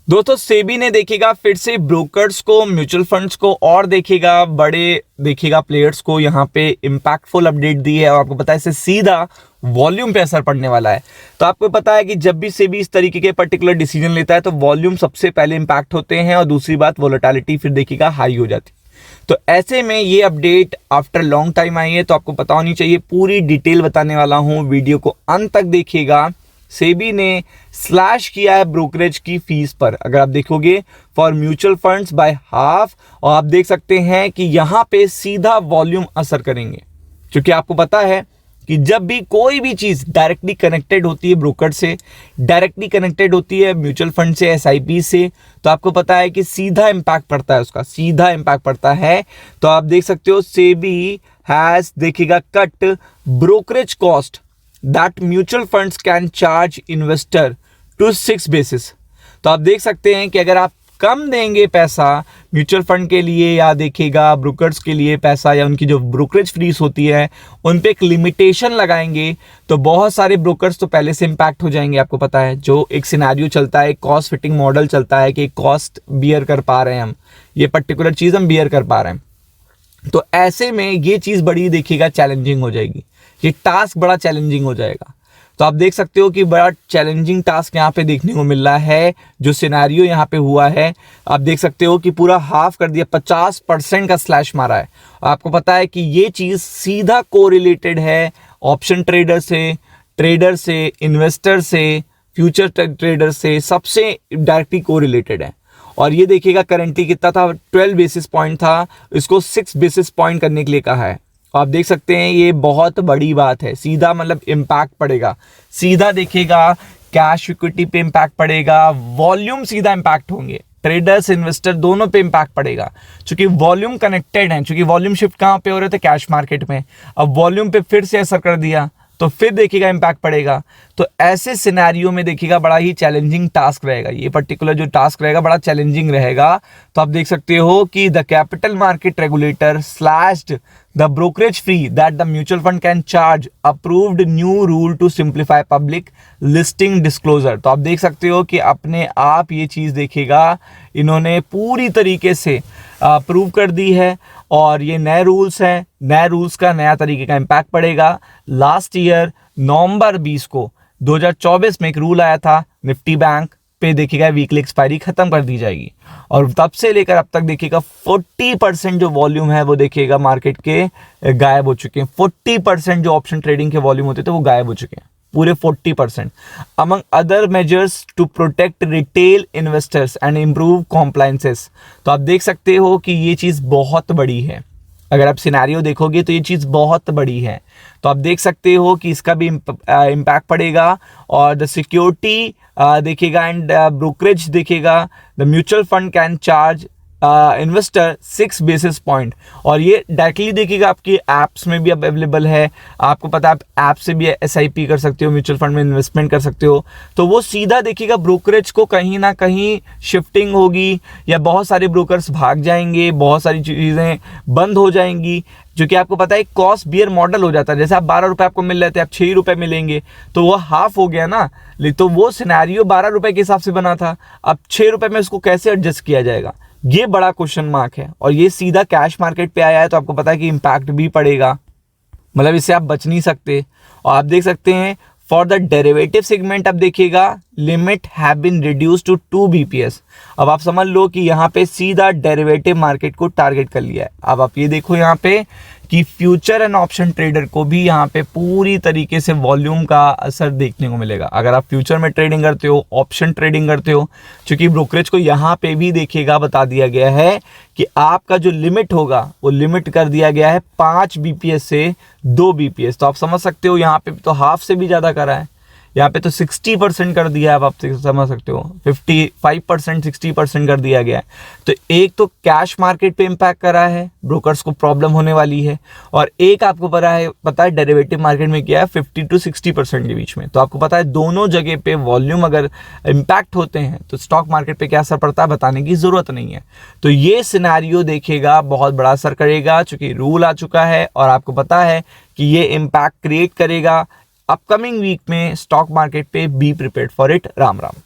दोस्तों सेबी ने देखेगा फिर से ब्रोकर्स को, म्यूचुअल फंड्स को और देखेगा बड़े देखेगा प्लेयर्स को यहाँ पे इम्पैक्टफुल अपडेट दी है और आपको पता है इससे सीधा वॉल्यूम पे असर पड़ने वाला है। तो आपको पता है कि जब भी सेबी इस तरीके के पर्टिकुलर डिसीजन लेता है तो वॉल्यूम सबसे पहले इम्पैक्ट होते हैं और दूसरी बात वोलेटिलिटी फिर देखिएगा हाई हो जाती है। तो ऐसे में ये update after long time I है तो आपको पता होनी चाहिए, पूरी डिटेल बताने वाला हूं, वीडियो को अंत तक देखिएगा। सेबी ने स्लैश किया है ब्रोकरेज की फीस पर, अगर आप देखोगे for mutual funds by half, और आप देख सकते हैं कि यहां पे सीधा वॉल्यूम असर करेंगे, क्योंकि आपको पता है कि जब भी कोई भी चीज डायरेक्टली कनेक्टेड होती है ब्रोकर से, डायरेक्टली कनेक्टेड होती है म्यूचुअल फंड से, एसआईपी से, तो आपको पता है कि सीधा इंपैक्ट पड़ता है, उसका सीधा इंपैक्ट पड़ता है। तो आप देख सकते हो सेबी हैज देखिएगा cut brokerage cost that mutual funds can charge investor to 6 basis. तो आप देख सकते हैं कि अगर आप कम देंगे पैसा म्यूचुअल फंड के लिए या देखिएगा ब्रोकर्स के लिए पैसा, या उनकी जो ब्रोकरेज फीस होती है उन पे एक लिमिटेशन लगाएंगे, तो बहुत सारे ब्रोकर्स तो पहले से इंपैक्ट हो जाएंगे। आपको पता है जो एक सिनेरियो चलता है, कॉस्ट फिटिंग मॉडल चलता है कि कॉस्ट बियर कर पा रहे हैं, हम ये पर्टिकुलर चीज हम बियर कर पा रहे हैं, तो ऐसे में ये चीज बड़ी देखिएगा चैलेंजिंग हो जाएगी, ये टास्क बड़ा चैलेंजिंग हो जाएगा। तो आप देख सकते हो कि बड़ा चैलेंजिंग टास्क यहाँ पे देखने को मिल रहा है, जो सिनेरियो यहाँ पे हुआ है। आप देख सकते हो कि पूरा हाफ कर दिया, 50% का स्लैश मारा है। आपको पता है कि ये चीज सीधा कोरिलेटेड है ऑप्शन ट्रेडर से, इन्वेस्टर से, फ्यूचर ट्रेडर से, सबसे डायरेक्टली कोरिलेटेड है। और ये देखिएगा करेंटली कितना था, 12 बेसिस पॉइंट था, इसको 6 बेसिस पॉइंट करने के लिए कहा है। आप देख सकते हैं ये बहुत बड़ी बात है, सीधा मतलब इम्पैक्ट पड़ेगा, सीधा देखिएगा कैश इक्विटी पे इम्पैक्ट पड़ेगा, वॉल्यूम सीधा इम्पैक्ट होंगे, ट्रेडर्स इन्वेस्टर दोनों पे इम्पैक्ट पड़ेगा, क्योंकि वॉल्यूम कनेक्टेड है, क्योंकि वॉल्यूम शिफ्ट कहाँ पे हो रहे थे, कैश मार्केट में। अब वॉल्यूम पे फिर से असर कर दिया तो फिर देखिएगा इम्पैक्ट पड़ेगा। तो ऐसे सिनेरियो में देखिएगा बड़ा ही चैलेंजिंग टास्क रहेगा, ये पर्टिकुलर जो टास्क रहेगा बड़ा चैलेंजिंग रहेगा। तो आप देख सकते हो कि the capital market regulator slashed the brokerage fee that the mutual fund can charge, approved new rule to simplify public listing disclosure. तो आप देख सकते हो कि अपने आप ये चीज देखिएगा इन्होंने पूरी तरीके से अप्रूव कर दी है, और ये नए रूल्स हैं, नए रूल्स का नया तरीके का इम्पैक्ट पड़ेगा। लास्ट ईयर नवंबर 20 को 2024 में एक रूल आया था, निफ्टी बैंक पे देखिएगा वीकली एक्सपायरी खत्म कर दी जाएगी, और तब से लेकर अब तक देखिएगा 40% जो वॉल्यूम है वो देखिएगा मार्केट के गायब हो चुके हैं। 40% जो ऑप्शन ट्रेडिंग के वॉल्यूम होते थे वो गायब हो चुके हैं, पूरे 40%। Among other measures to protect retail investors and improve compliances. तो आप देख सकते हो कि ये चीज बहुत बड़ी है, अगर आप सिनेरियो देखोगे तो ये चीज बहुत बड़ी है। तो आप देख सकते हो कि इसका भी इम्पैक्ट पड़ेगा, और द सिक्योरिटी देखिएगा एंड ब्रोकरेज देखिएगा, the mutual fund can charge investor 6 basis point, और ये डायरेक्टली देखिएगा आपकी एप्स में भी अब अवेलेबल है। आपको पता है आप ऐप से भी एसआईपी कर सकते हो, म्यूचुअल फंड में इन्वेस्टमेंट कर सकते हो। तो वो सीधा देखिएगा ब्रोकरेज को कहीं ना कहीं शिफ्टिंग होगी, या बहुत सारे ब्रोकर्स भाग जाएंगे, बहुत सारी चीज़ें बंद हो जाएंगी, जो कि आपको पता है कॉस्ट बियर मॉडल हो जाता है। जैसे आप 12 रुपये आपको मिल रहे थे, आप 6 रुपये मिलेंगे, तो वो हाफ हो गया ना। तो वो सिनेरियो 12 रुपये के हिसाब से बना था, अब 6 रुपये में उसको कैसे एडजस्ट किया जाएगा, ये बड़ा क्वेश्चन मार्क है। और ये सीधा कैश मार्केट पे आया है, तो आपको पता है कि इम्पैक्ट भी पड़ेगा, मतलब इससे आप बच नहीं सकते। और आप देख सकते हैं फॉर द डेरिवेटिव सेगमेंट, अब देखिएगा limit have been reduce to 2 BPS। अब आप समझ लो कि यहाँ पे सीधा डेरिवेटिव मार्केट को टारगेट कर लिया है। अब आप ये देखो यहाँ पे कि फ्यूचर एंड ऑप्शन ट्रेडर को भी यहाँ पे पूरी तरीके से वॉल्यूम का असर देखने को मिलेगा। अगर आप फ्यूचर में ट्रेडिंग करते हो, ऑप्शन ट्रेडिंग करते हो, क्योंकि ब्रोकरेज को यहाँ पे भी देखिएगा बता दिया गया है कि आपका जो लिमिट होगा वो लिमिट कर दिया गया है 5 BPS से 2 BPS। तो आप समझ सकते हो यहाँ पे तो हाफ से भी ज्यादा करा है, यहाँ पे तो 60% कर दिया है। अब आप समझ सकते हो 55% 60% कर दिया गया है। तो एक तो कैश मार्केट पे इम्पैक्ट करा है, ब्रोकर्स को प्रॉब्लम होने वाली है, और एक आपको पता है डेरिवेटिव मार्केट में क्या है 50 to 60% के बीच में। तो आपको पता है दोनों जगह पे वॉल्यूम अगर इम्पैक्ट होते हैं तो स्टॉक मार्केट पे क्या असर पड़ता है बताने की जरूरत नहीं है। तो ये सिनेरियो देखेगा बहुत बड़ा असर करेगा, चूंकि रूल आ चुका है और आपको पता है कि ये इम्पैक्ट क्रिएट करेगा अपकमिंग वीक में स्टॉक मार्केट पे। Be prepared for it. Ram Ram.